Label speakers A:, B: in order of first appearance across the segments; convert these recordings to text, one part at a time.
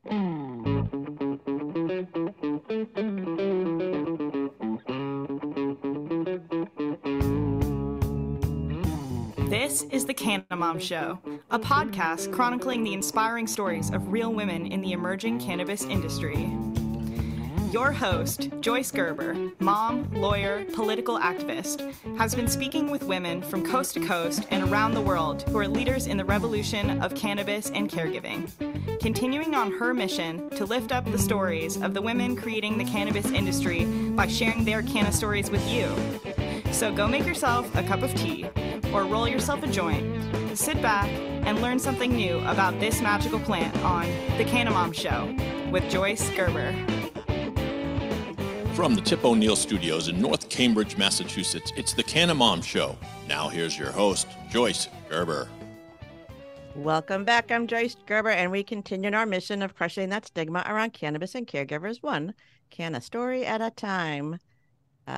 A: This is the Canna Show, a podcast chronicling the inspiring stories of real women in the emerging cannabis industry. Your host, Joyce Gerber, mom, lawyer, political activist, has been speaking with women from coast to coast and around the world who are leaders in the revolution of cannabis and caregiving, continuing on her mission to lift up the stories of the women creating the cannabis industry by sharing their canna stories with you. So go make yourself a cup of tea or roll yourself a joint, sit back, and learn something new about this magical plant on The Canna Show with Joyce Gerber.
B: From the Tip O'Neill Studios in North Cambridge, Massachusetts, it's The Canna Show. Now here's your host, Joyce Gerber.
C: Welcome back. I'm Joyce Gerber, and we continue our mission of crushing that stigma around cannabis and caregivers, one canna story at a time.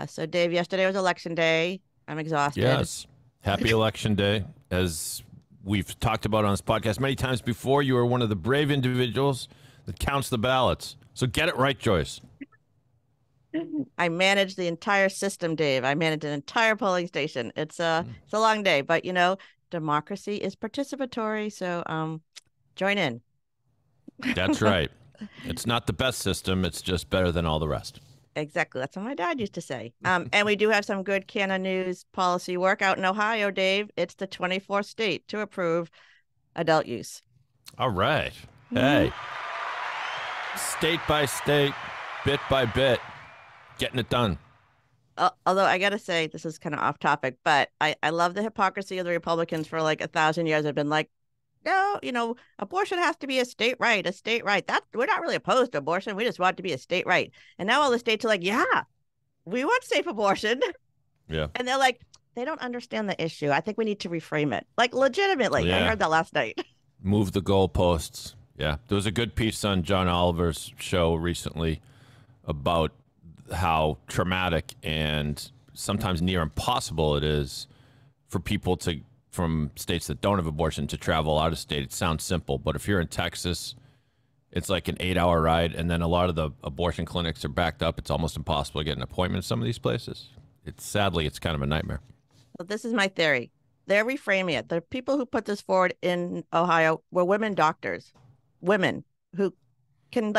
C: So, Dave, yesterday was election day. I'm exhausted.
D: Yes. Happy election day. As we've talked about on this podcast many times before, you are one of the brave individuals that counts the ballots. So get it right, Joyce.
C: I manage the entire system, Dave. I manage an entire polling station. It's a long day, but you know, democracy is participatory. So join in.
D: That's right. It's not the best system. It's just better than all the rest.
C: Exactly. That's what my dad used to say. And we do have some good canna news policy work out in Ohio, Dave. It's the 24th state to approve adult use.
D: All right. Hey, state by state, bit by bit, getting it done.
C: Although I got to say, this is kind of off topic, but I love the hypocrisy of the Republicans for like 1,000 years. Have been like, no, you know, abortion has to be a state right, we're not really opposed to abortion. We just want it to be a state right. And now all the states are like, yeah, we want safe abortion.
D: Yeah.
C: And they're like, they don't understand the issue. I think we need to reframe it. Like legitimately.
D: Yeah.
C: I heard that last night.
D: Move the goalposts. Yeah. There was a good piece on John Oliver's show recently about how traumatic and sometimes near impossible it is for people from states that don't have abortion to travel out of state. It sounds simple, but if you're in Texas, it's like an 8-hour ride, and then a lot of the abortion clinics are backed up. It's almost impossible to get an appointment in some of these places. Sadly, it's kind of a nightmare.
C: Well, this is my theory. They're reframing it. The people who put this forward in Ohio were women doctors, women who can,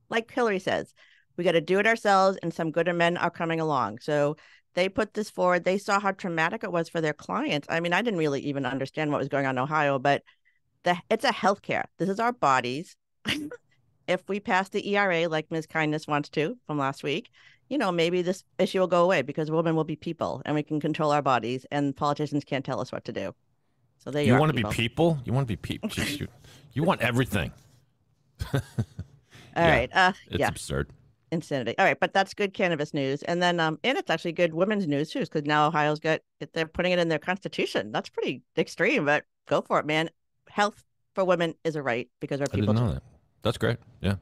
C: like Hillary says, we got to do it ourselves, and some gooder men are coming along. So they put this forward. They saw how traumatic it was for their clients. I mean, I didn't really even understand what was going on in Ohio, but it's a healthcare. This is our bodies. If we pass the ERA like Ms. Kindness wants to from last week, you know, maybe this issue will go away because women will be people and we can control our bodies and politicians can't tell us what to do. So there you are.
D: You want to be people? You want to be people? You want everything.
C: All right.
D: It's absurd.
C: Insanity. All right, but that's good cannabis news. And then and it's actually good women's news too, because now Ohio's they're putting it in their constitution. That's pretty extreme, but go for it, man. Health for women is a right because we're people.
D: I didn't know that. That's great. Yeah.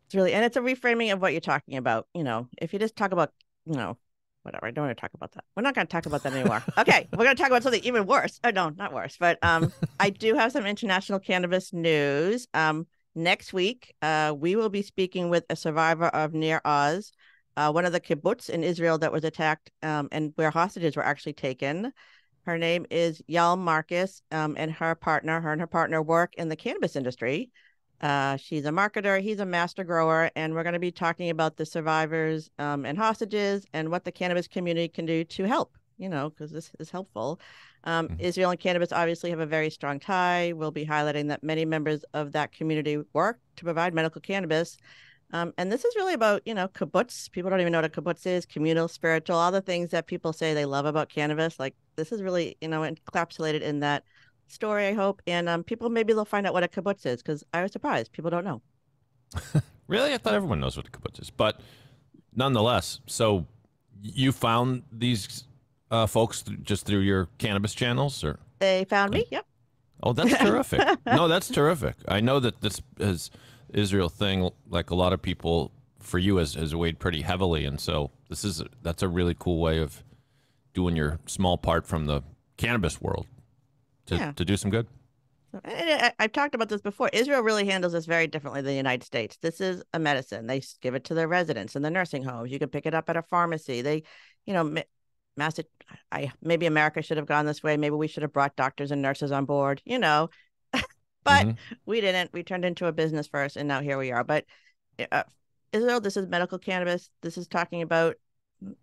C: It's really, and it's a reframing of what you're talking about. You know, if you just talk about, you know, whatever, I don't want to talk about that. We're not going to talk about that anymore. Okay, we're going to talk about something even worse. Oh, no, not worse, but I do have some international cannabis news. Next week, we will be speaking with a survivor of Near Oz, one of the kibbutz in Israel that was attacked and where hostages were actually taken. Her name is Yael Marcus, and her partner work in the cannabis industry. She's a marketer. He's a master grower. And we're going to be talking about the survivors and hostages and what the cannabis community can do to help, you know, because this is helpful. Israel and cannabis obviously have a very strong tie. We'll be highlighting that many members of that community work to provide medical cannabis. And this is really about, you know, kibbutz. People don't even know what a kibbutz is, communal, spiritual, all the things that people say they love about cannabis. Like this is really, you know, encapsulated in that story, I hope. And people, maybe they'll find out what a kibbutz is because I was surprised. People don't know.
D: Really? I thought everyone knows what a kibbutz is. But nonetheless, so you found these folks just through your cannabis channels? Or
C: they found me, yep.
D: Oh, that's terrific. No, that's terrific. I know that this is Israel thing, like a lot of people, for you has weighed pretty heavily. And so that's a really cool way of doing your small part from the cannabis world to do some good.
C: I've talked about this before. Israel really handles this very differently than the United States. This is a medicine. They give it to their residents in the nursing homes. You can pick it up at a pharmacy. They, you know, maybe America should have gone this way. Maybe we should have brought doctors and nurses on board, but we didn't. We turned into a business first, and now here we are. But Israel, this is medical cannabis. This is talking about,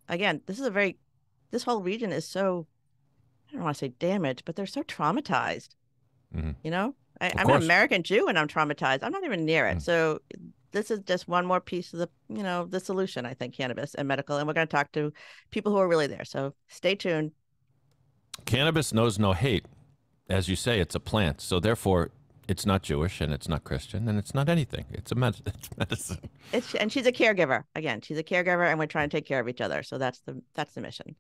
C: again, this whole region is so, I don't want to say damaged, but they're so traumatized. I'm an American Jew and I'm traumatized. I'm not even near it. So this is just one more piece of the solution, I think, cannabis and medical. And we're going to talk to people who are really there. So stay tuned.
D: Cannabis knows no hate. As you say, it's a plant. So therefore, it's not Jewish and it's not Christian and it's not anything. It's medicine.
C: And she's a caregiver. Again, she's a caregiver and we're trying to take care of each other. So that's the mission.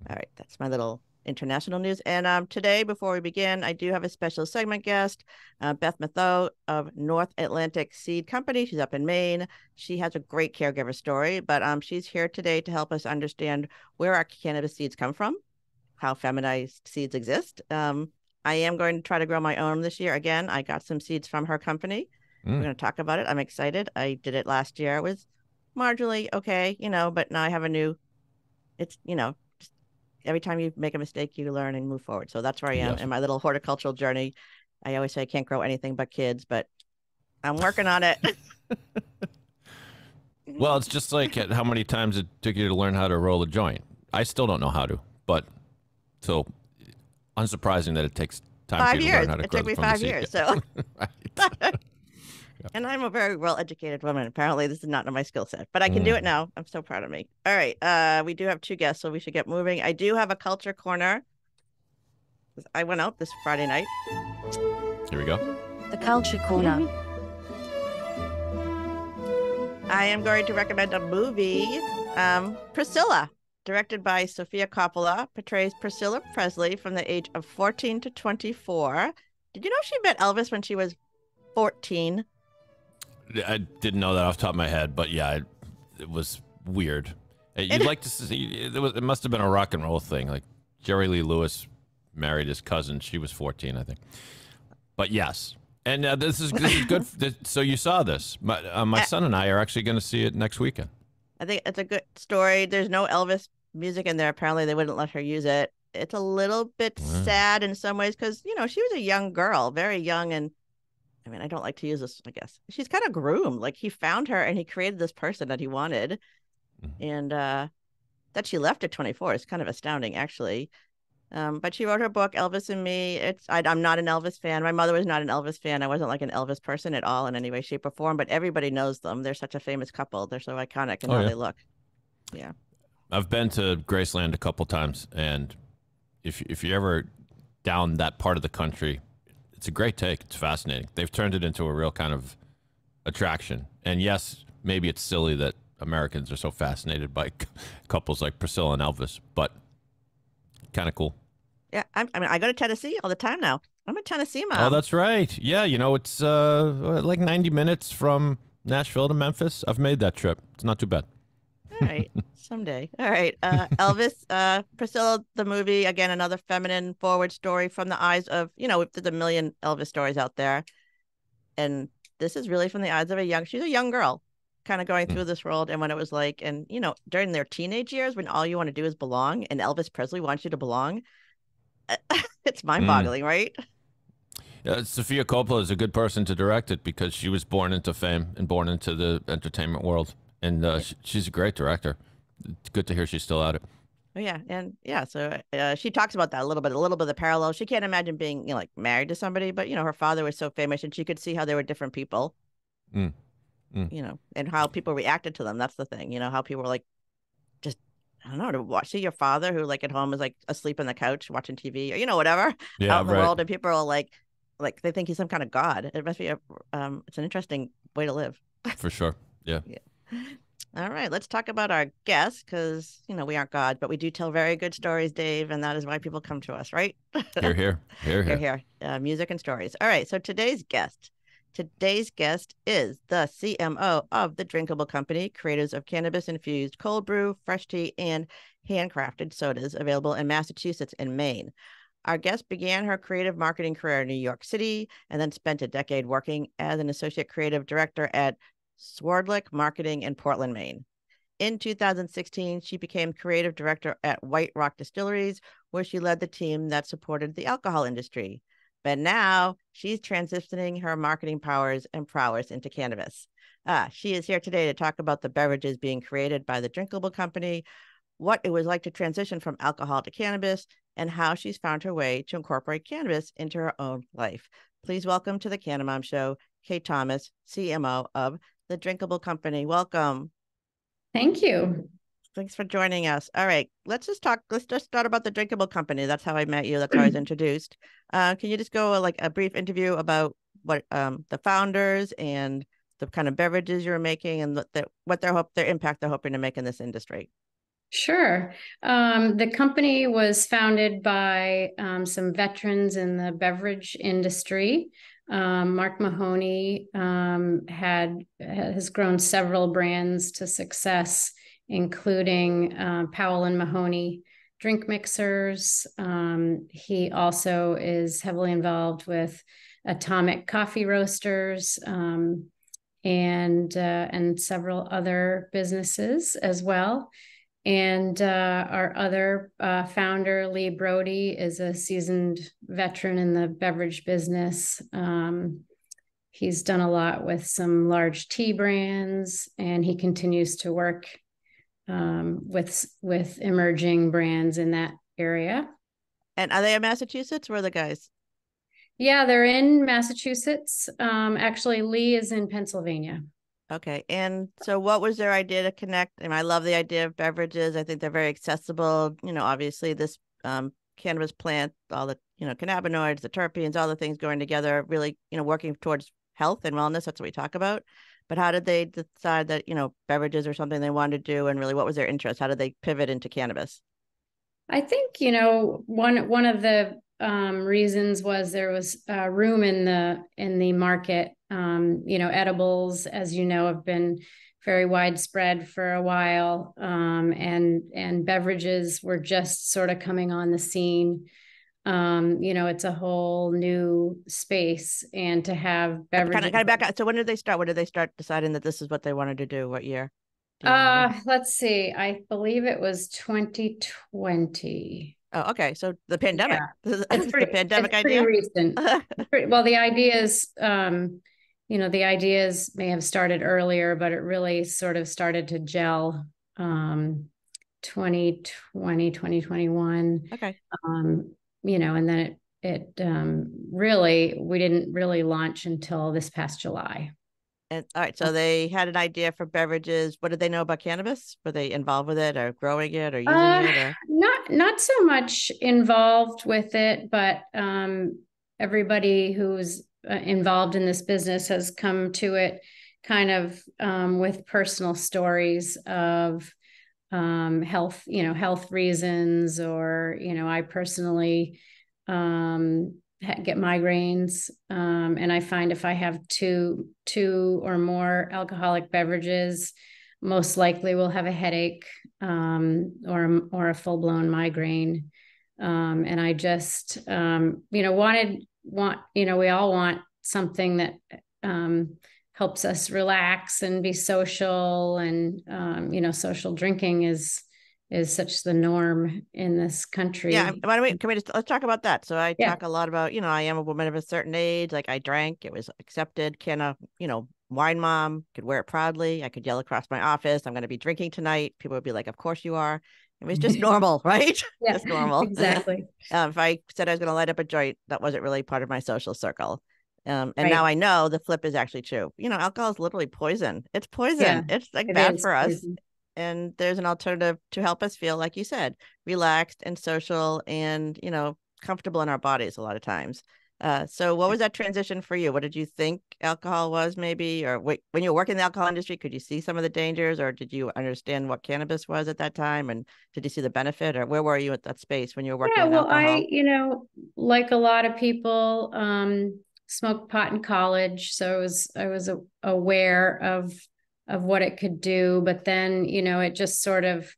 C: All right. That's my little international news. And today, before we begin, I do have a special segment guest, Beth Matho of North Atlantic Seed Company. She's up in Maine. She has a great caregiver story, but she's here today to help us understand where our cannabis seeds come from, how feminized seeds exist. I am going to try to grow my own this year. Again, I got some seeds from her company. We're going to talk about it. I'm excited. I did it last year. It was marginally okay, but now I have every time you make a mistake, you learn and move forward. So that's where I am in my little horticultural journey. I always say I can't grow anything but kids, but I'm working on it.
D: Well, it's just like how many times it took you to learn how to roll a joint. I still don't know how to, but so unsurprising that it takes time
C: 5
D: to
C: years.
D: learn how to
C: It
D: grow
C: took me
D: from the
C: 5
D: seed.
C: years. So,
D: Right.
C: and I'm a very well-educated woman. Apparently, this is not in my skill set, but I can do it now. I'm so proud of me. All right. We do have 2 guests, so we should get moving. I do have a culture corner. I went out this Friday night.
D: Here we go.
E: The Culture Corner.
C: I am going to recommend a movie, Priscilla, directed by Sofia Coppola, portrays Priscilla Presley from the age of 14 to 24. Did you know she met Elvis when she was 14?
D: I didn't know that off the top of my head, but yeah, it was weird. You'd like to see it must have been a rock and roll thing. Like Jerry Lee Lewis married his cousin. She was 14, I think. But yes. And this is good. So you saw this. My son and I are actually going to see it next weekend.
C: I think it's a good story. There's no Elvis music in there. Apparently, they wouldn't let her use it. It's a little bit sad in some ways because, she was a young girl, very young. And I mean, I don't like to use this, I guess. She's kind of groomed. Like he found her and he created this person that he wanted. And that she left at 24 is kind of astounding, actually. But she wrote her book, Elvis and Me. I'm not an Elvis fan. My mother was not an Elvis fan. I wasn't like an Elvis person at all in any way, shape, or form. But everybody knows them. They're such a famous couple. They're so iconic in how they look. Yeah.
D: I've been to Graceland a couple times, and if you're ever down that part of the country, it's a great take. It's fascinating. They've turned it into a real kind of attraction. And yes, maybe it's silly that Americans are so fascinated by couples like Priscilla and Elvis, but kind of cool.
C: Yeah, I go to Tennessee all the time now. I'm a Tennessee mom.
D: Oh, that's right. Yeah, it's like 90 minutes from Nashville to Memphis. I've made that trip. It's not too bad.
C: All right, someday. All right, Elvis, Priscilla, the movie, again, another feminine forward story from the eyes of, there's a million Elvis stories out there. And this is really from the eyes of she's a young girl kind of going through this world. And when it was like, and, during their teenage years, when all you want to do is belong and Elvis Presley wants you to belong, it's mind-boggling, right?
D: Yeah, Sofia Coppola is a good person to direct it because she was born into fame and born into the entertainment world. And she's a great director. It's good to hear she's still at it.
C: Oh, yeah. And yeah, so she talks about that a little bit of the parallel. She can't imagine being, like married to somebody, but, her father was so famous and she could see how they were different people, and how people reacted to them. That's the thing, how people were like, just, I don't know, to see your father who like at home is like asleep on the couch watching TV or, whatever out in the world. And people are like they think he's some kind of god. It must be it's an interesting way to live.
D: For sure. Yeah.
C: All right, let's talk about our guests because, we aren't God, but we do tell very good stories, Dave, and that is why people come to us, right?
D: Hear, hear.
C: Music and stories. All right, so today's guest is the CMO of the Drinkable Company, creators of cannabis infused cold brew, fresh tea, and handcrafted sodas available in Massachusetts and Maine. Our guest began her creative marketing career in New York City and then spent a decade working as an associate creative director at Swardlick Marketing in Portland, Maine. In 2016, she became creative director at White Rock Distilleries, where she led the team that supported the alcohol industry. But now she's transitioning her marketing powers and prowess into cannabis. She is here today to talk about the beverages being created by the Drinkable Company, what it was like to transition from alcohol to cannabis, and how she's found her way to incorporate cannabis into her own life. Please welcome to the Cannamom Show, Kate Thomas, CMO of the Drinkable Company. Welcome.
F: Thank you.
C: Thanks for joining us. All right, let's just start about the Drinkable Company. That's how I met you. That's how I was introduced. Can you just go like a brief interview about what the founders and the kind of beverages you're making and what their impact they're hoping to make in this industry?
F: Sure. The company was founded by some veterans in the beverage industry. Mark Mahoney has grown several brands to success, including Powell and Mahoney drink mixers. He also is heavily involved with Atomic Coffee Roasters and several other businesses as well. And our other founder, Lee Brody, is a seasoned veteran in the beverage business. He's done a lot with some large tea brands, and he continues to work with emerging brands in that area.
C: And are they in Massachusetts? Where are the guys?
F: Yeah, they're in Massachusetts. Actually, Lee is in Pennsylvania.
C: Okay. And so what was their idea to connect? And I love the idea of beverages. I think they're very accessible. You know, obviously this cannabis plant, all the, cannabinoids, the terpenes, all the things going together, really, working towards health and wellness. That's what we talk about. But how did they decide that, beverages are something they wanted to do? And really, what was their interest? How did they pivot into cannabis?
F: I think, one of the reasons was there was room in the market. Edibles, as you know, have been very widespread for a while, and beverages were just sort of coming on the scene. It's a whole new space, and to have beverages.
C: Kind of back up. So when did they start? When did they start deciding that this is what they wanted to do? What year?
F: Let's see. I believe it was 2020.
C: Oh, okay. So the pandemic.
F: Yeah.
C: It's the pandemic idea.
F: Pretty recent. Well, the ideas, the ideas may have started earlier, but it really sort of started to gel 2020, 2021.
C: Okay.
F: And then it really, we didn't really launch until this past July.
C: And all right, so they had an idea for beverages. What did they know about cannabis? Were they involved with it or growing it or using it? Or?
F: Not so much involved with it, but everybody who's involved in this business has come to it kind of with personal stories of health, health reasons, or, I personally get migraines, and I find if I have two or more alcoholic beverages, most likely will have a headache or a full-blown migraine. And I just we all want something that helps us relax and be social, and social drinking is such the norm in this country.
C: Yeah. Let's talk about that. So I talk a lot about, I am a woman of a certain age. Like I drank, it was accepted. Wine mom, could wear it proudly. I could yell across my office, I'm going to be drinking tonight. People would be like, of course you are. It was just normal, right?
F: Yeah,
C: just normal.
F: Exactly.
C: If I said I was going to light up a joint, that wasn't really part of my social circle. And
F: right.
C: Now I know the flip is actually true. Alcohol is literally poison. It's poison. Yeah, it's like bad for us. Poison. And there's an alternative to help us feel, like you said, relaxed and social and, comfortable in our bodies a lot of times. So what was that transition for you? What did you think alcohol was maybe? Or when you were working in the alcohol industry, could you see some of the dangers, or did you understand what cannabis was at that time? And did you see the benefit, or where were you at that space when you were working in alcohol?
F: I, like a lot of people, smoked pot in college. So I was aware of what it could do, but then, it just sort of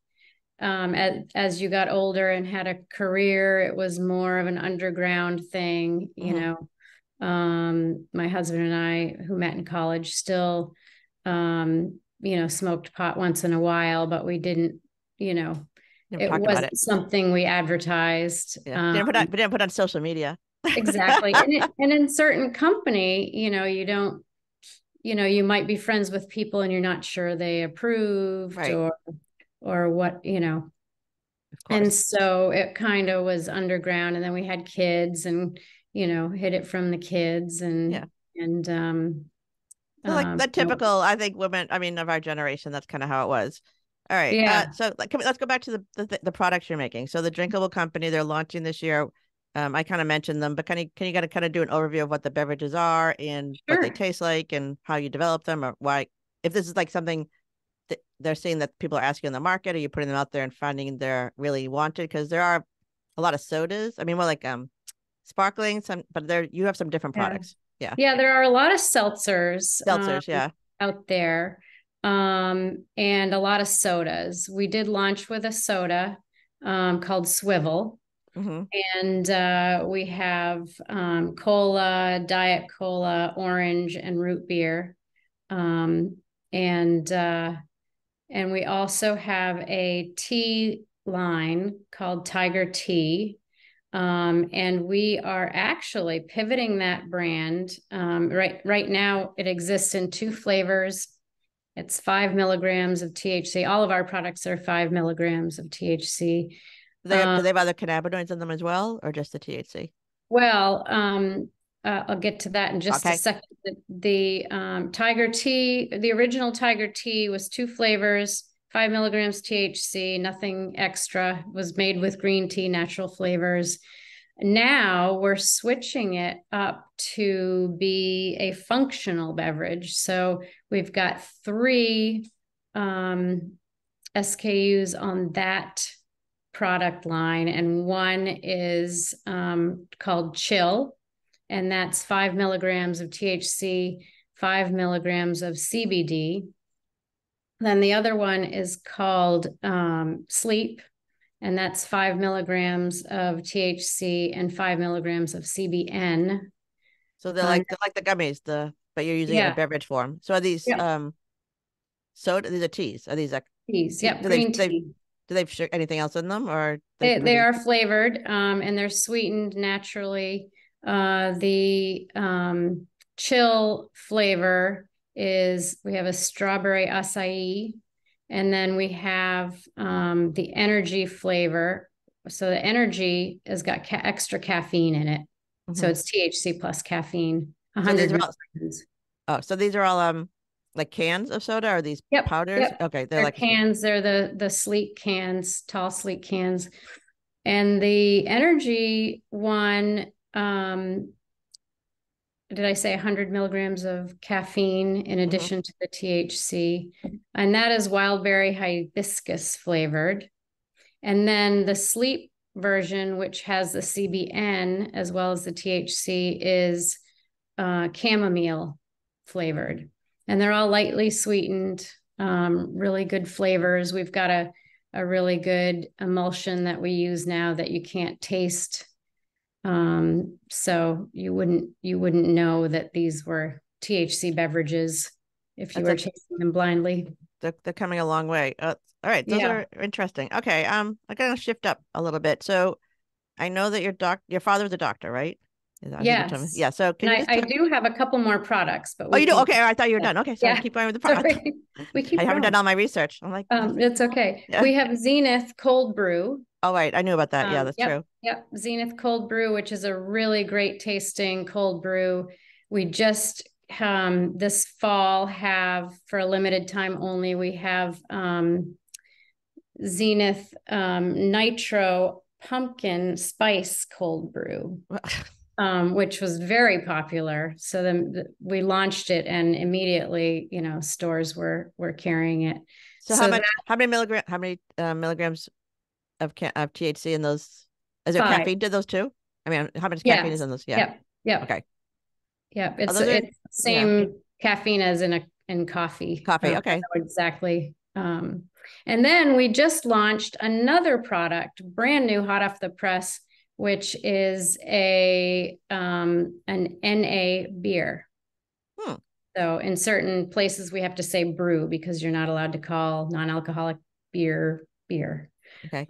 F: as you got older and had a career, it was more of an underground thing, you know. My husband and I, who met in college, still, smoked pot once in a while, but we didn't, it wasn't something we advertised.
C: Yeah. Didn't put on social media.
F: Exactly. And in certain company, you don't, you might be friends with people and you're not sure they approved, right, or what, and so it kind of was underground. And then we had kids and, hid it from the kids and
C: so like the typical, I think women, of our generation, that's kind of how it was. All right.
F: Yeah.
C: So let's go back to the products you're making. So the Drinkable Company, they're launching this year. I kind of mentioned them, but can you kind of do an overview of what the beverages are and what they taste like and how you develop them, or why, if this is like something that they're seeing that people are asking in the market, are you putting them out there and finding they're really wanted? Because there are a lot of sodas. More like sparkling, but you have some different products. Yeah.
F: Yeah, there are a lot of seltzers. Out there. And a lot of sodas. We did launch with a soda called Swivel. And we have cola, diet cola, orange, and root beer. And we also have a tea line called Tiger Tea. And we are actually pivoting that brand. Right now, it exists in 2 flavors. It's 5 milligrams of THC. All of our products are 5 milligrams of THC.
C: Do they have other cannabinoids in them as well, or just the THC?
F: Well, I'll get to that in just a second. The Tiger Tea, the original Tiger Tea was 2 flavors, 5 milligrams THC, nothing extra, was made with green tea, natural flavors. Now we're switching it up to be a functional beverage. So we've got 3 SKUs on that product line, and one is called Chill, and that's 5 milligrams of THC, 5 milligrams of CBD. Then the other one is called Sleep, and that's 5 milligrams of THC and 5 milligrams of CBN.
C: So they're like the gummies, but you're using it in beverage form. So are these soda? These are teas. Are these like
F: teas? Yep, green tea.
C: Do they have anything else in them, or
F: they are flavored and they're sweetened naturally. The Chill flavor is, we have a strawberry acai, and then we have the energy flavor. So the energy has got extra caffeine in it. So it's THC plus caffeine. 100 milligrams.
C: So these are all like cans of soda, or are these powders?
F: Yep.
C: Okay,
F: they're like cans. They're the sleek cans, tall sleek cans. And the energy one, did I say 100 milligrams of caffeine in addition to the THC? And that is wildberry hibiscus flavored. And then the sleep version, which has the CBN as well as the THC, is chamomile flavored. And they're all lightly sweetened, really good flavors. We've got a really good emulsion that we use now that you can't taste. So you wouldn't know that these were THC beverages if you were tasting them blindly.
C: They're coming a long way. All right, those are interesting. Okay, I'm gonna shift up a little bit. So I know that your father's a doctor, right?
F: Yes.
C: Yeah. So
F: I do have a couple more products, but
C: you do? Okay. I thought you were done. Okay. So keep going with the product. I haven't done all my research. I'm like,
F: it's okay. Yeah. We have Zenith Cold Brew.
C: Oh, right. I knew about that. Yeah, that's true.
F: Yep. Zenith Cold Brew, which is a really great tasting cold brew. We just this fall have, for a limited time only, we have Zenith Nitro Pumpkin Spice Cold Brew. Which was very popular. So then we launched it, and immediately, stores were carrying it.
C: So how many milligrams of THC in those? Is there caffeine to those too? How much caffeine is in those? Yeah.
F: Yep.
C: Okay.
F: Yep. It's the same caffeine as in coffee.
C: Coffee. Okay.
F: Exactly. And then we just launched another product, brand new, hot off the press, which is an NA beer. So in certain places we have to say brew because you're not allowed to call non-alcoholic beer.
C: Okay.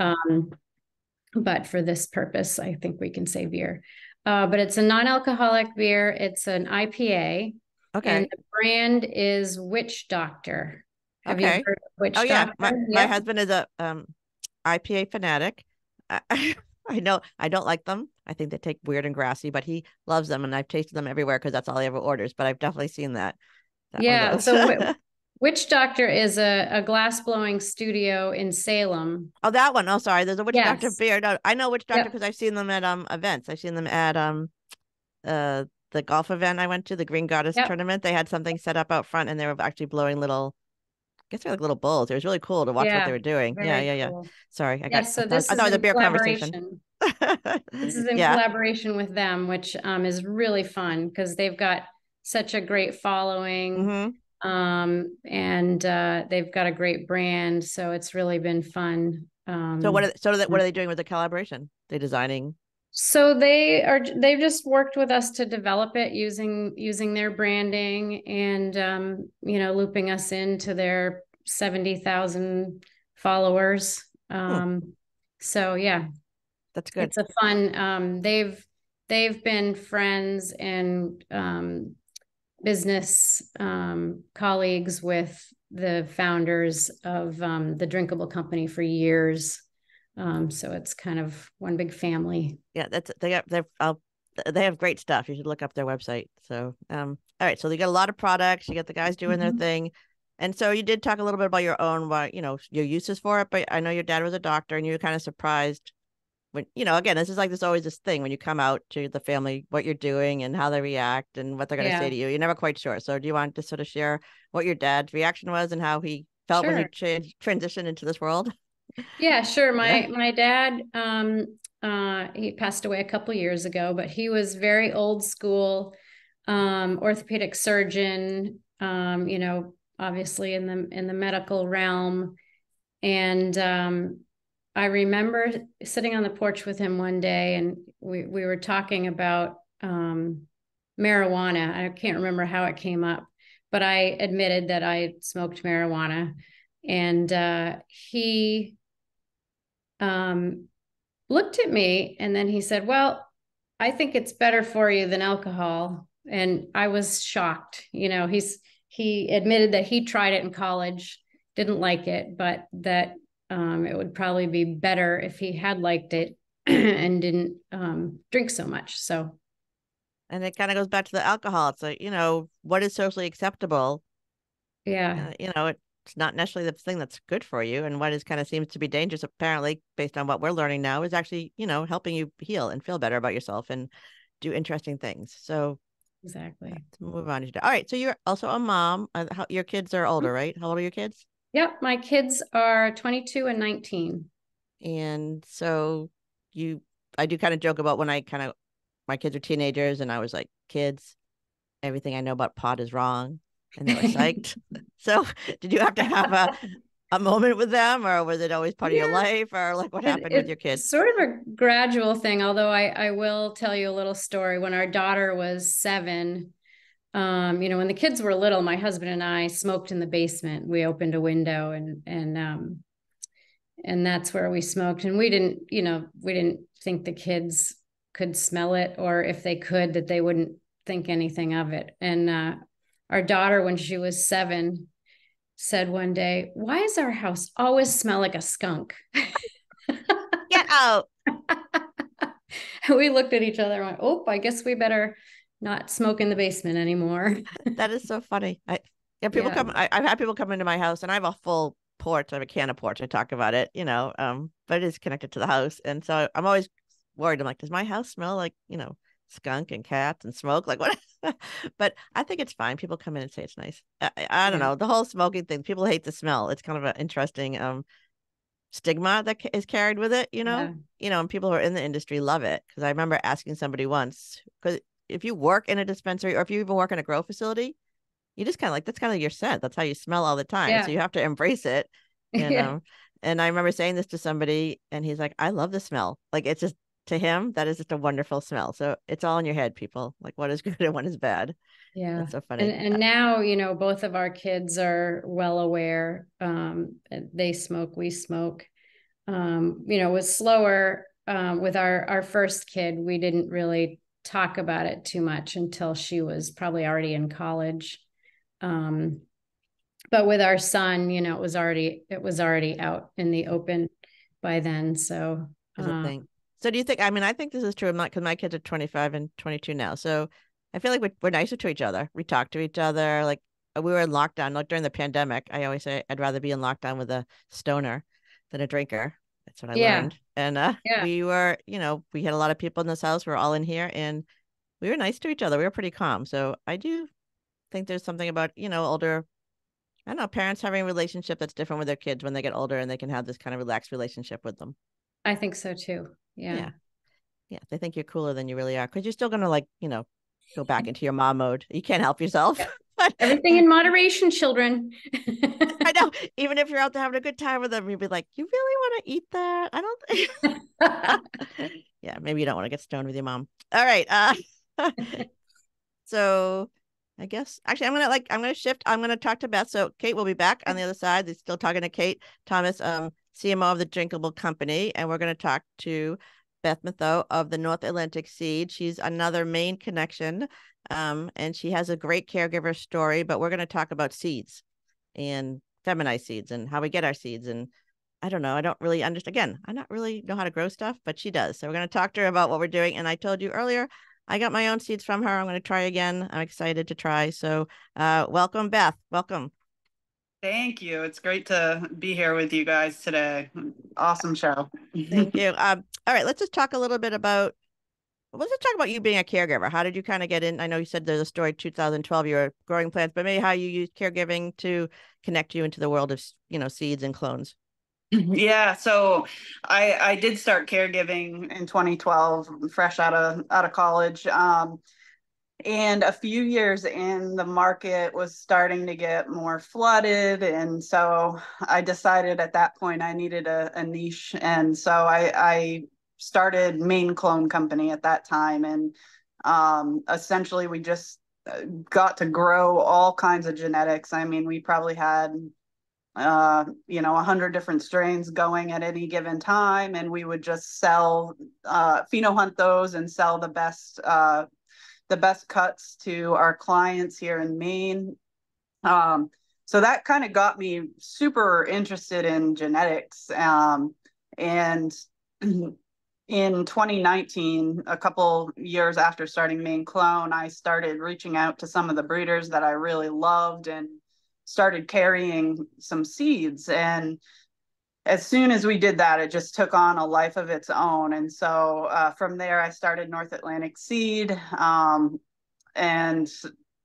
F: But for this purpose, I think we can say beer. But it's a non-alcoholic beer. It's an IPA.
C: Okay.
F: And the brand is Witch Doctor. Have you heard of Witch Doctor?
C: Yeah. My husband is a IPA fanatic. I know I don't like them. I think they take weird and grassy, but he loves them, and I've tasted them everywhere because that's all he ever orders. But I've definitely seen that.
F: Yeah. So Witch Doctor is a glass blowing studio in Salem.
C: Oh, that one. Oh, sorry. There's a Witch Doctor beer. No, I know Witch Doctor because I've seen them at events. I've seen them at the golf event I went to, the Green Goddess tournament. They had something set up out front, and they were actually blowing little. I guess they're like little bowls. It was really cool to watch what they were doing. Yeah.
F: Cool.
C: Sorry,
F: I thought it was a beer conversation. This is in collaboration with them, which is really fun because they've got such a great following, and they've got a great brand. So it's really been fun.
C: So what are they doing with the collaboration? They designing.
F: So they've just worked with us to develop it using their branding and looping us into their 70,000 followers. So yeah,
C: that's good.
F: It's a fun. They've been friends and business colleagues with the founders of the Drinkable Company for years. So it's kind of one big family.
C: Yeah, they have great stuff. You should look up their website. So, all right. So they got a lot of products. You got the guys doing their thing, and so you did talk a little bit about your own, your uses for it. But I know your dad was a doctor, and you were kind of surprised when, again, this is like this always this thing when you come out to the family, what you're doing and how they react and what they're going to say to you. You're never quite sure. So, do you want to sort of share what your dad's reaction was and how he felt when you transitioned into this world?
F: Yeah, sure. My dad, he passed away a couple years ago, but he was very old school, orthopedic surgeon, obviously in the medical realm. And I remember sitting on the porch with him one day, and we were talking about marijuana. I can't remember how it came up, but I admitted that I smoked marijuana, and he looked at me, and then he said, "Well, I think it's better for you than alcohol." And I was shocked. He admitted that he tried it in college, didn't like it, but that it would probably be better if he had liked it and didn't drink so much. So,
C: and it kind of goes back to the alcohol. It's like, what is socially acceptable?
F: Yeah.
C: It's not necessarily the thing that's good for you, and what is kind of seems to be dangerous, apparently, based on what we're learning now, is actually, helping you heal and feel better about yourself and do interesting things. So
F: exactly.
C: Let's move on. All right. So you're also a mom. Your kids are older, right? How old are your kids?
F: Yep. My kids are 22 and 19.
C: And so I do kind of joke about when my kids are teenagers and I was like, kids, everything I know about pot is wrong. And they were psyched. So did you have to have a moment with them, or was it always part of your life, or like what happened with your kids?
F: Sort of a gradual thing, although I will tell you a little story. When our daughter was 7, when the kids were little, my husband and I smoked in the basement. We opened a window and that's where we smoked. And we didn't think the kids could smell it, or if they could, that they wouldn't think anything of it. And our daughter, when she was 7, said one day, "Why does our house always smell like a skunk?"
C: Get out.
F: We looked at each other and went, "Oh, I guess we better not smoke in the basement anymore."
C: That is so funny. I've had people come into my house, and I have a full porch. I have a can of porch. I talk about it, but it is connected to the house. And so I'm always worried. I'm like, does my house smell like, skunk and cats and smoke? Like what? But I think it's fine. People come in and say it's nice. I don't know. The whole smoking thing, people hate the smell. It's kind of an interesting stigma that is carried with it, and people who are in the industry love it. Because I remember asking somebody once, because if you work in a dispensary or if you even work in a grow facility, you just kind of like, that's kind of your scent. That's how you smell all the time.
F: Yeah.
C: So you have to embrace it. And
F: Yeah.
C: and I remember saying this to somebody, and he's like, I love the smell. Like, it's just, to him, that is just a wonderful smell. So it's all in your head, people. Like, what is good and what is bad.
F: Yeah.
C: That's so
F: And
C: funny.
F: now, both of our kids are well aware. They smoke, we smoke. It was slower with our first kid. We didn't really talk about it too much until she was probably already in college. But with our son, it was already out in the open by then. So
C: Is a thing. So do you think, I think this is true, because my kids are 25 and 22 now. So I feel like we're nicer to each other. We talk to each other. Like, we were in lockdown, like during the pandemic. I always say I'd rather be in lockdown with a stoner than a drinker. That's what I learned. And
F: yeah.
C: we were, we had a lot of people in this house. We're all in here, and we were nice to each other. We were pretty calm. So I do think there's something about, older, I don't know, parents having a relationship that's different with their kids when they get older, and they can have this kind of relaxed relationship with them.
F: I think so too. Yeah.
C: Yeah. They think you're cooler than you really are, because you're still going to go back into your mom mode. You can't help yourself.
F: Yeah. Everything in moderation, children.
C: I know. Even if you're out there having a good time with them, you'd be like, you really want to eat that? I don't think. Yeah. Maybe you don't want to get stoned with your mom. All right. So I guess actually I'm going to shift. I'm going to talk to Beth. So Kate will be back on the other side. They're still talking to Kate Thomas, CMO of the Drinkable Company. And we're going to talk to Beth Matho of the North Atlantic Seed. She's another Maine connection. And she has a great caregiver story, but we're going to talk about seeds and feminized seeds and how we get our seeds. And I don't know. I don't really understand. Again, I not really know how to grow stuff, but she does. So we're going to talk to her about what we're doing. And I told you earlier, I got my own seeds from her. I'm going to try again. I'm excited to try. So welcome, Beth. Welcome.
G: Thank you. It's great to be here with you guys today. Awesome show.
C: Thank you. All right, let's just talk a little bit about, let's just talk about you being a caregiver. How did you kind of get in? I know you said there's a story 2012, you were growing plants, but maybe how you used caregiving to connect you into the world of, seeds and clones.
G: Yeah, so I did start caregiving in 2012, fresh out of college. And a few years in, the market was starting to get more flooded. And so I decided at that point I needed a niche. And so I started Maine Clone Company at that time. And essentially we just got to grow all kinds of genetics. We probably had 100 different strains going at any given time, and we would just sell, pheno hunt those and sell the best cuts to our clients here in Maine. So that kind of got me super interested in genetics. And in 2019, a couple years after starting Maine Clone, I started reaching out to some of the breeders that I really loved and started carrying some seeds. And as soon as we did that, it just took on a life of its own. And so from there, I started North Atlantic Seed. And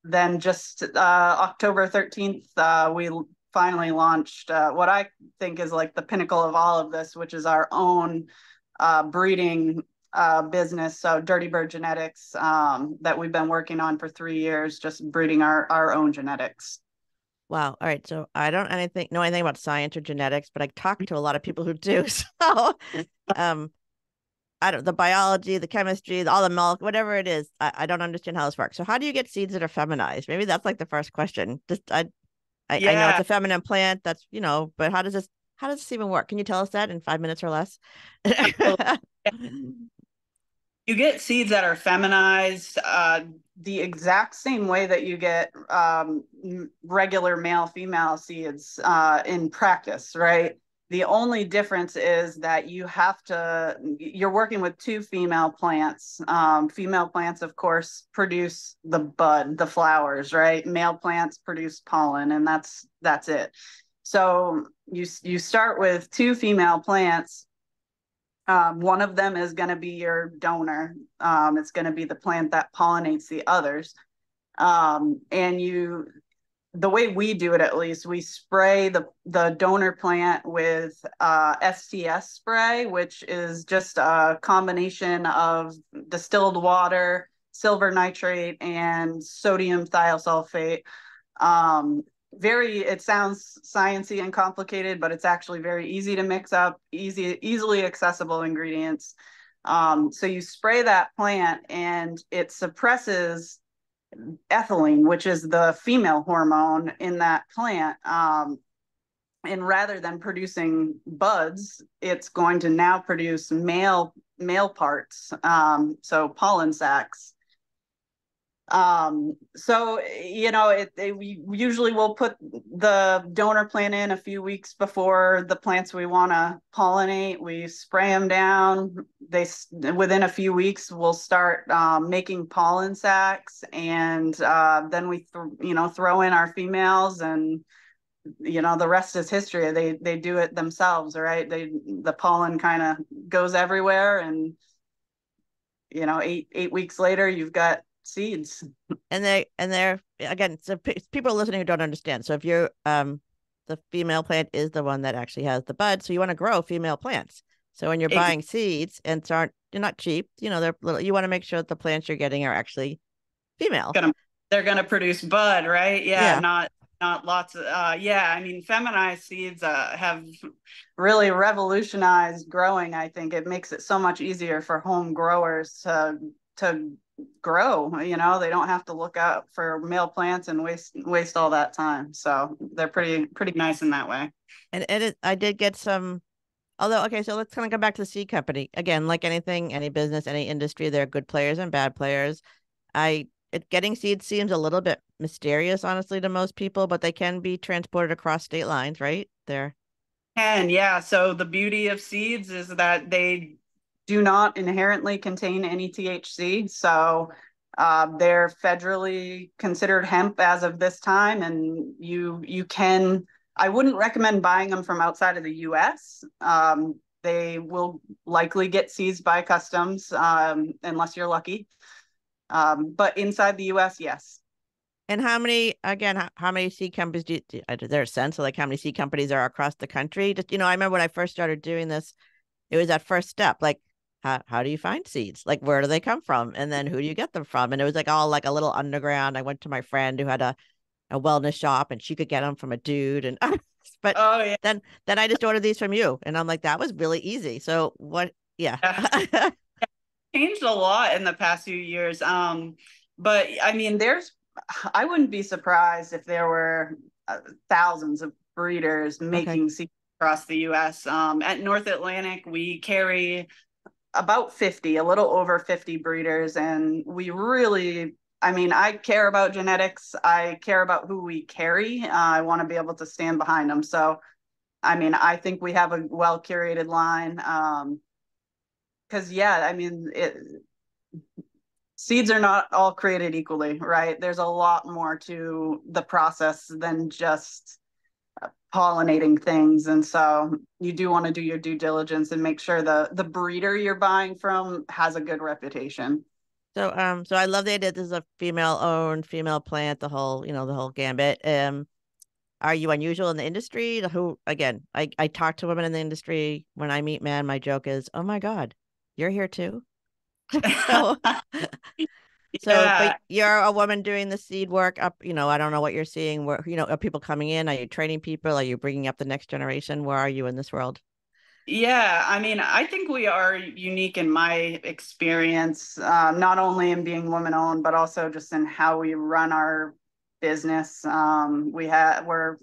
G: then just October 13th, we finally launched what I think is like the pinnacle of all of this, which is our own breeding business. So Dirty Bird Genetics, that we've been working on for 3 years, just breeding our own genetics.
C: Wow. All right. So I don't know anything about science or genetics, but I talk to a lot of people who do. So I don't, the biology, the chemistry, all the milk, whatever it is, I don't understand how this works. So how do you get seeds that are feminized? Maybe that's like the first question. Just I know it's a feminine plant, that's, but how does this even work? Can you tell us that in 5 minutes or less?
G: You get seeds that are feminized the exact same way that you get regular male-female seeds in practice, right? The only difference is that you're working with two female plants. Female plants, of course, produce the bud, the flowers, right? Male plants produce pollen, and that's it. So you start with two female plants. One of them is going to be your donor. It's going to be the plant that pollinates the others. And the way we do it, at least, we spray the donor plant with STS spray, which is just a combination of distilled water, silver nitrate, and sodium thiosulfate. It sounds sciencey and complicated, but it's actually very easy to mix up, easily accessible ingredients. So you spray that plant and it suppresses ethylene, which is the female hormone in that plant. And rather than producing buds, it's going to now produce male parts, so pollen sacs. So we usually will put the donor plant in a few weeks before the plants we want to pollinate. We spray them down. Within a few weeks we'll start making pollen sacs, and then we throw in our females, and the rest is history. They do it themselves, right? The pollen kind of goes everywhere, and 8 weeks later you've got seeds.
C: And they're again, so people listening who don't understand. So if you're the female plant is the one that actually has the bud, so you want to grow female plants. So when you're buying seeds, and they're not cheap, they're little, you want to make sure that the plants you're getting are actually female.
G: They're gonna produce bud, right? Yeah. Not lots of I mean, feminized seeds have really revolutionized growing. I think it makes it so much easier for home growers to grow. They don't have to look out for male plants and waste all that time. So they're pretty nice in that way.
C: And I did get some, although, okay, so let's kind of go back to the seed company again. Like anything, any business, any industry, there are good players and bad players. Getting seeds seems a little bit mysterious, honestly, to most people, but they can be transported across state lines, right?
G: Yeah. So the beauty of seeds is that they do not inherently contain any THC. So they're federally considered hemp as of this time. And I wouldn't recommend buying them from outside of the US. They will likely get seized by customs unless you're lucky. But inside the US, yes.
C: And how many seed companies is there a sense of like how many seed companies are across the country? Just, I remember when I first started doing this, it was that first step, like, how do you find seeds? Like, where do they come from? And then who do you get them from? And it was like all like a little underground. I went to my friend who had a wellness shop, and she could get them from a dude. And but then I just ordered these from you, and I'm like, that was really easy. So what? Yeah.
G: Changed a lot in the past few years. But I mean, I wouldn't be surprised if there were thousands of breeders making seeds across the US. At North Atlantic, we carry about 50, a little over 50 breeders. And we really, I care about genetics. I care about who we carry. I want to be able to stand behind them. So, I think we have a well-curated line. Because, seeds are not all created equally, right? There's a lot more to the process than just pollinating things. And so you do want to do your due diligence and make sure the breeder you're buying from has a good reputation.
C: So I love the idea this is a female-owned, female plant, the whole gambit. Are you unusual in the industry? I talk to women in the industry. When I meet men, my joke is, oh my God, you're here too? But you're a woman doing the seed work up, I don't know what you're seeing. Where, are people coming in? Are you training people? Are you bringing up the next generation? Where are you in this world?
G: Yeah, I think we are unique in my experience, not only in being woman-owned, but also just in how we run our business. We're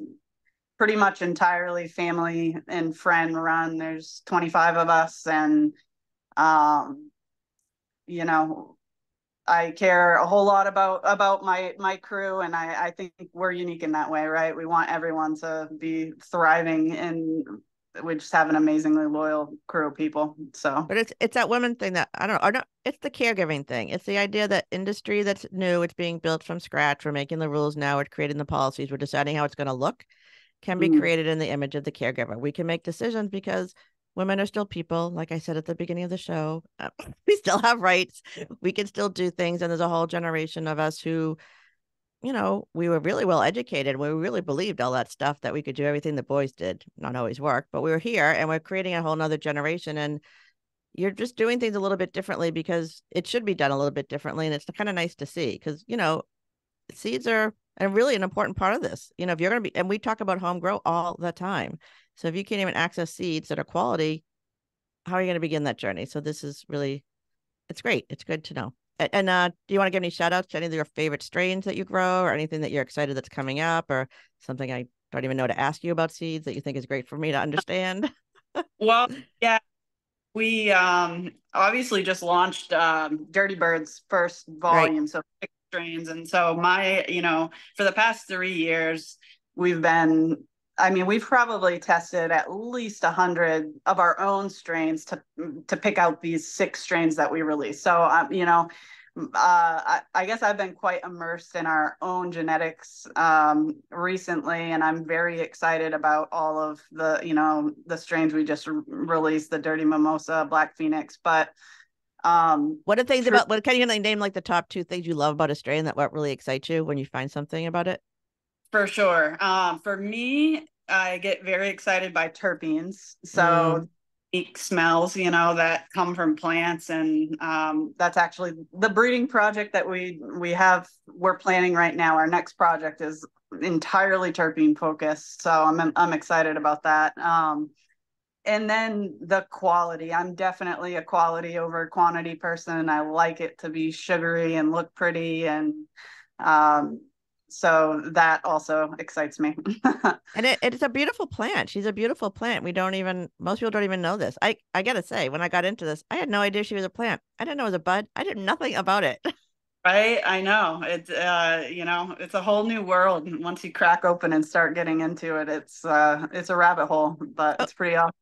G: pretty much entirely family and friend run. There's 25 of us, and I care a whole lot about my crew, and I think we're unique in that way, right? We want everyone to be thriving, and we just have an amazingly loyal crew of people. So,
C: but it's that women thing that I don't know. Or no, it's the caregiving thing. It's the idea that industry that's new, it's being built from scratch. We're making the rules now. We're creating the policies. We're deciding how it's going to look. Can be created in the image of the caregiver. We can make decisions because women are still people. Like I said at the beginning of the show, we still have rights. We can still do things. And there's a whole generation of us who, we were really well educated. We really believed all that stuff, that we could do everything the boys did. Not always work, but we were here, and we're creating a whole nother generation. And you're just doing things a little bit differently because it should be done a little bit differently. And it's kind of nice to see because, seeds are and really an important part of this. If you're going to be, and we talk about home grow all the time. So if you can't even access seeds that are quality, how are you going to begin that journey? So this is really, it's great. It's good to know. And do you want to give any shout outs to any of your favorite strains that you grow, or anything that you're excited that's coming up, or something I don't even know to ask you about seeds that you think is great for me to understand?
G: Well, yeah, we obviously just launched Dirty Bird's first
C: Right.
G: volume, so 6 strains. And so for the past 3 years, we've probably tested at least 100 of our own strains to pick out these 6 strains that we release. So, I guess I've been quite immersed in our own genetics recently, and I'm very excited about all of the strains we just released, the Dirty Mimosa, Black Phoenix. But
C: what are things about, what can you name like the top 2 things you love about a strain, that what really excites you when you find something about it?
G: For sure. For me, I get very excited by terpenes. So unique smells, that come from plants. And that's actually the breeding project that we're planning right now. Our next project is entirely terpene focused. So I'm excited about that. And then the quality. I'm definitely a quality over quantity person. I like it to be sugary and look pretty. And so that also excites me.
C: And it's a beautiful plant. She's a beautiful plant. Most people don't even know this. I gotta say, when I got into this, I had no idea she was a plant. I didn't know it was a bud. I did nothing about it.
G: Right? I know. It's it's a whole new world. Once you crack open and start getting into it, it's a rabbit hole, but it's pretty awesome.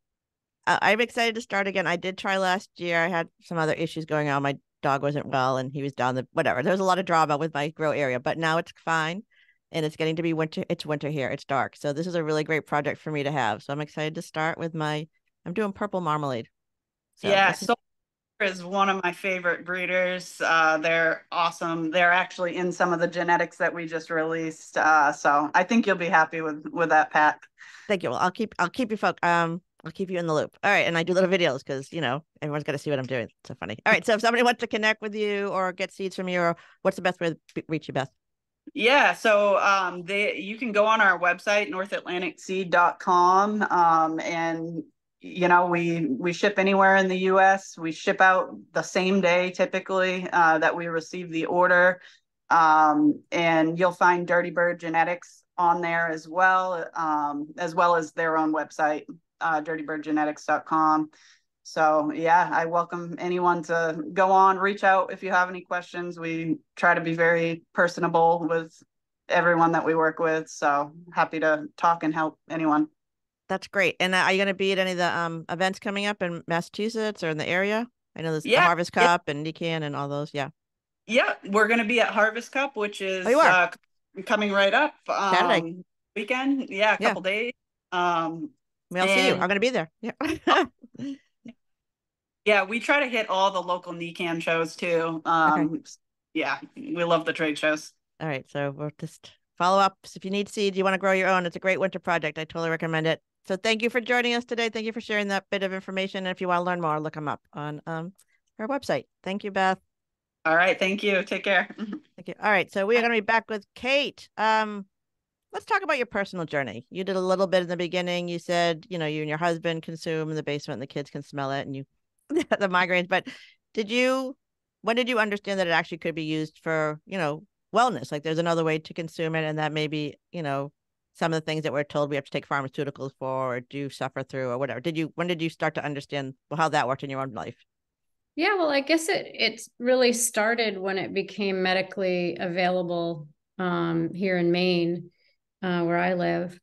C: I'm excited to start again. I did try last year. I had some other issues going on. My dog wasn't well and he was down whatever. There was a lot of drama with my grow area, but now it's fine. And it's getting to be winter. It's winter here. It's dark. So this is a really great project for me to have. So I'm excited to start with I'm doing purple marmalade. So
G: yeah, so is one of my favorite breeders. They're awesome. They're actually in some of the genetics that we just released. So I think you'll be happy with that pack.
C: Thank you. Well, I'll keep you I'll keep you in the loop. All right. And I do little videos because, everyone's got to see what I'm doing. It's so funny. All right. So if somebody wants to connect with you or get seeds from you, or what's the best way to reach you, Beth?
G: Yeah, so you can go on our website, northatlanticseed.com, and we ship anywhere in the US. We ship out the same day typically that we receive the order. And you'll find Dirty Bird Genetics on there as well as their own website, dirtybirdgenetics.com. So yeah, I welcome anyone to go on, reach out if you have any questions. We try to be very personable with everyone that we work with. So happy to talk and help anyone.
C: That's great. And are you going to be at any of the events coming up in Massachusetts or in the area? I know there's the Harvest Cup and NECAN and all those. Yeah.
G: Yeah, we're going to be at Harvest Cup, which is coming right up.
C: Saturday
G: weekend. Yeah, a couple days.
C: I'll see you. I'm going to be there. Yeah.
G: Yeah, we try to hit all the local NECAN shows too. Yeah, we love the trade shows.
C: All right, so we'll just follow up. So if you need seeds, you want to grow your own, it's a great winter project. I totally recommend it. So thank you for joining us today. Thank you for sharing that bit of information. And if you want to learn more, look them up on our website. Thank you, Beth.
G: All right, thank you. Take care.
C: Thank you. All right, so we are going to be back with Kate. Let's talk about your personal journey. You did a little bit in the beginning. You said, you and your husband consume in the basement and the kids can smell it and you the migraines, but when did you understand that it actually could be used for, wellness? Like there's another way to consume it, and that maybe, some of the things that we're told we have to take pharmaceuticals for or do suffer through or whatever. When did you start to understand how that worked in your own life?
F: Yeah, well, I guess it really started when it became medically available here in Maine, where I live.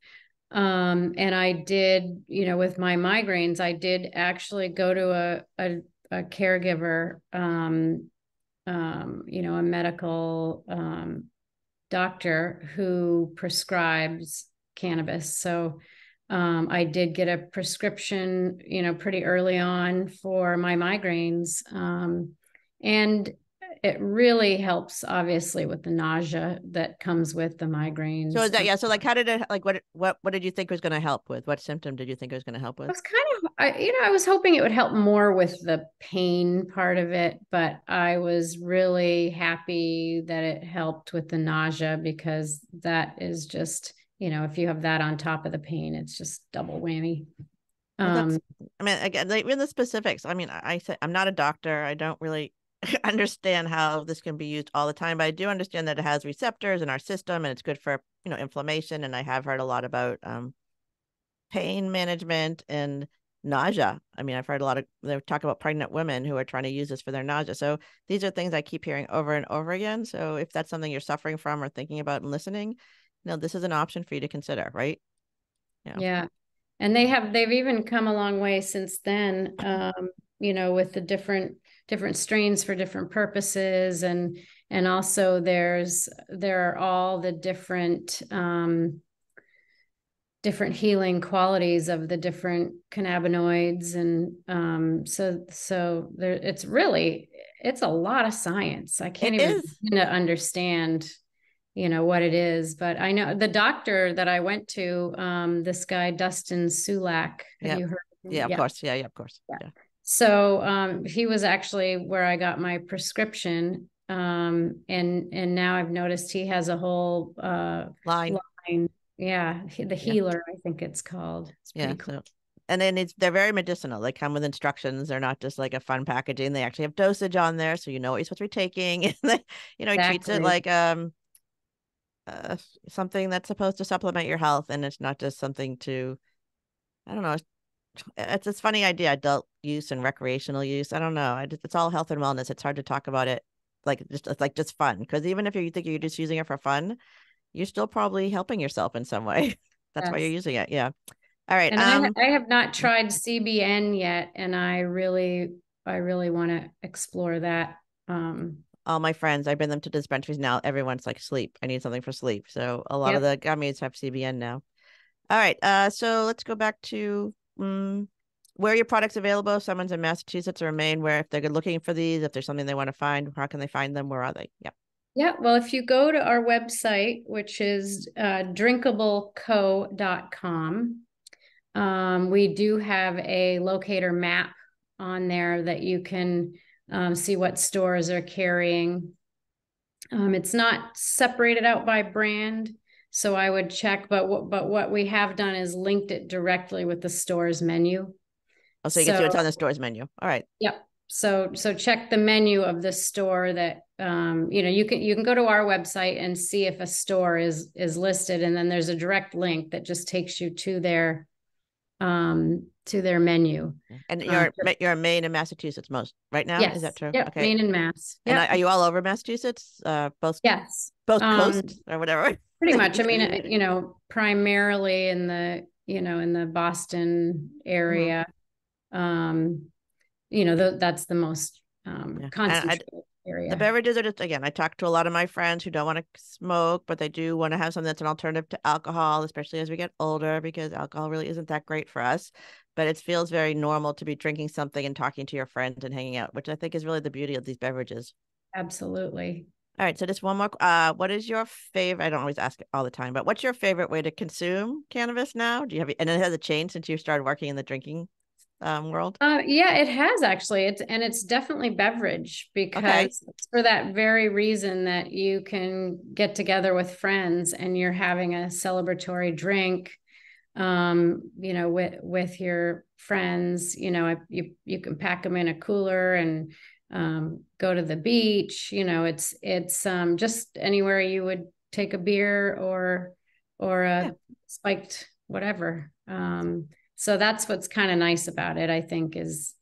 F: And I did, with my migraines, I did actually go to a caregiver, a medical doctor who prescribes cannabis. So I did get a prescription, pretty early on for my migraines. And it really helps, obviously, with the nausea that comes with the migraines.
C: So is that, yeah. So like, how did it, like, what did you think was going to help with? What symptom did you think it was going to help
F: I
C: with?
F: was I was hoping it would help more with the pain part of it, but I was really happy that it helped with the nausea, because that is just, if you have that on top of the pain, it's just double whammy.
C: Well, I mean, again, like in the specifics, I mean, I say I'm not a doctor. I don't really understand how this can be used all the time, but I do understand that it has receptors in our system and it's good for, inflammation. And I have heard a lot about pain management and nausea. I mean, I've heard a lot of, they talk about pregnant women who are trying to use this for their nausea. So these are things I keep hearing over and over again. So if that's something you're suffering from or thinking about and listening, this is an option for you to consider, right?
F: Yeah. And they've even come a long way since then, with the different strains for different purposes. And also there are all the different healing qualities of the different cannabinoids. And so there, it's a lot of science. I can't even begin to understand what it is, but I know the doctor that I went to, this guy, Dustin Sulak. Have you heard of him?
C: Yeah, of course. Yeah, of course. Yeah.
F: So he was actually where I got my prescription. And now I've noticed he has a whole line. Yeah, the healer, I think it's called. It's pretty cool.
C: So, and then they're very medicinal. They come with instructions. They're not just like a fun packaging. They actually have dosage on there, so you know what you're supposed to be taking. And they, he treats it like something that's supposed to supplement your health, and it's not just something to, I don't know. It's this funny idea, adult use and recreational use. I don't know. It's all health and wellness. It's hard to talk about it like just fun, because even if you think you're just using it for fun, you're still probably helping yourself in some way. That's why you're using it. Yeah. All right.
F: And I have not tried CBN yet, and I really want to explore that.
C: All my friends, I bring them to dispensaries now. Everyone's like, sleep. I need something for sleep. So a lot of the gummies have CBN now. All right. So let's go back to where are your products available? If someone's in Massachusetts or Maine, where if they're looking for these, if there's something they want to find, how can they find them? Where are they? Yeah.
F: Yeah. Well, if you go to our website, which is drinkableco.com, we do have a locator map on there that you can see what stores are carrying. It's not separated out by brand, so I would check, but what we have done is linked it directly with the store's menu.
C: Oh, so you can see what's on the store's menu. All right.
F: Yep. So check the menu of the store that you can go to our website and see if a store is listed, and then there's a direct link that just takes you to their menu.
C: And you're in Maine and Massachusetts most right now.
F: Yes.
C: Is that true?
F: Yep. Okay. Maine and Mass. Yep.
C: And are you all over Massachusetts? Both.
F: Yes.
C: Both coasts or whatever.
F: Pretty much. I mean, primarily in the Boston area. That's the most concentrated area.
C: The beverages are just, again, I talked to a lot of my friends who don't want to smoke, but they do want to have something that's an alternative to alcohol, especially as we get older, because alcohol really isn't that great for us. But it feels very normal to be drinking something and talking to your friends and hanging out, which I think is really the beauty of these beverages.
F: Absolutely.
C: All right. So just one more. What is your favorite? I don't always ask it all the time, but what's your favorite way to consume cannabis now? And it has a change since you started working in the drinking world?
F: Yeah, it has actually. It's definitely beverage, because it's for that very reason that you can get together with friends and you're having a celebratory drink, with your friends. You can pack them in a cooler and go to the beach. It's just anywhere you would take a beer or a spiked whatever. So that's what's kind of nice about it, I think, is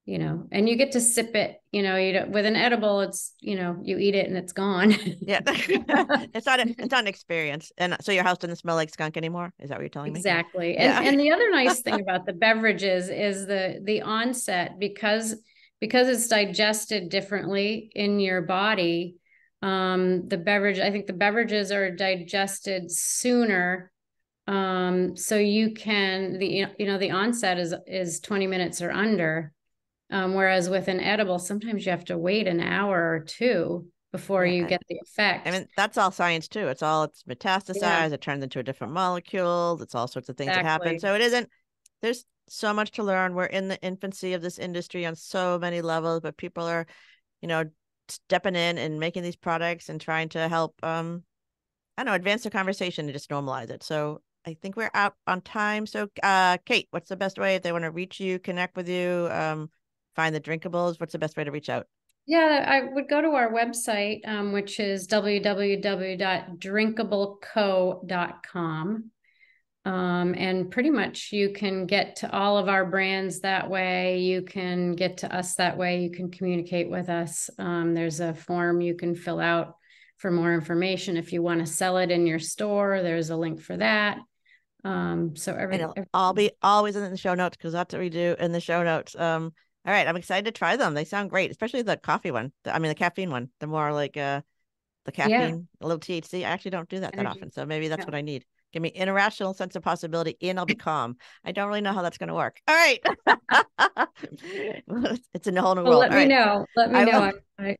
F: and you get to sip it, with an edible, it's, you eat it and it's gone.
C: Yeah. It's not an experience. And so your house doesn't smell like skunk anymore? Is that what you're telling me?
F: Exactly. And the other nice thing about the beverages is the onset, because it's digested differently in your body. I think the beverages are digested sooner. So you can, the onset is 20 minutes or under. Whereas with an edible, sometimes you have to wait an hour or two before you get the effect.
C: I mean, that's all science too. It's metastasized. It turns into a different molecule. It's all sorts of things that happen. So there's so much to learn. We're in the infancy of this industry on so many levels, but people are, stepping in and making these products and trying to help, advance the conversation and just normalize it. So I think we're out on time. So, Kate, what's the best way if they want to reach you, connect with you, find the drinkables? What's the best way to reach out?
F: Yeah, I would go to our website, which is www.drinkableco.com. And pretty much you can get to all of our brands that way. You can get to us that way. You can communicate with us. There's a form you can fill out for more information. If you want to sell it in your store, there's a link for that.
C: I'll be always in the show notes because that's what we do in the show notes. All right, I'm excited to try them. They sound great, especially the coffee one. The caffeine one. The more like the caffeine, a little THC. I actually don't do that often, so maybe that's what I need. Give me an irrational sense of possibility, and I'll be calm. I don't really know how that's going to work. All right, it's a whole new world.
F: Let me know. Let me know.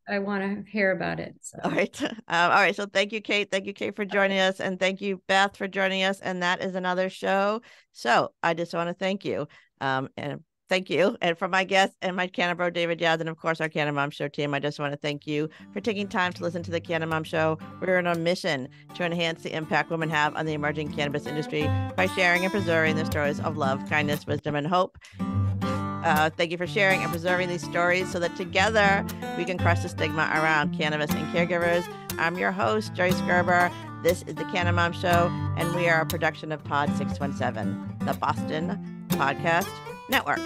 F: I want to hear about it. So.
C: All right. All right. So thank you, Kate. Thank you, Kate, for joining us, and thank you, Beth, for joining us. And that is another show. So I just want to thank you. And thank you. And for my guest and my Canna Bro, David Yaz, and of course, our Canna Mom Show team, I just want to thank you for taking time to listen to the Canna Mom Show. We're on a mission to enhance the impact women have on the emerging cannabis industry by sharing and preserving the stories of love, kindness, wisdom, and hope. Thank you for sharing and preserving these stories so that together we can crush the stigma around cannabis and caregivers. I'm your host, Joyce Gerber. This is the Canna Mom Show, and we are a production of Pod 617, the Boston Podcast Network.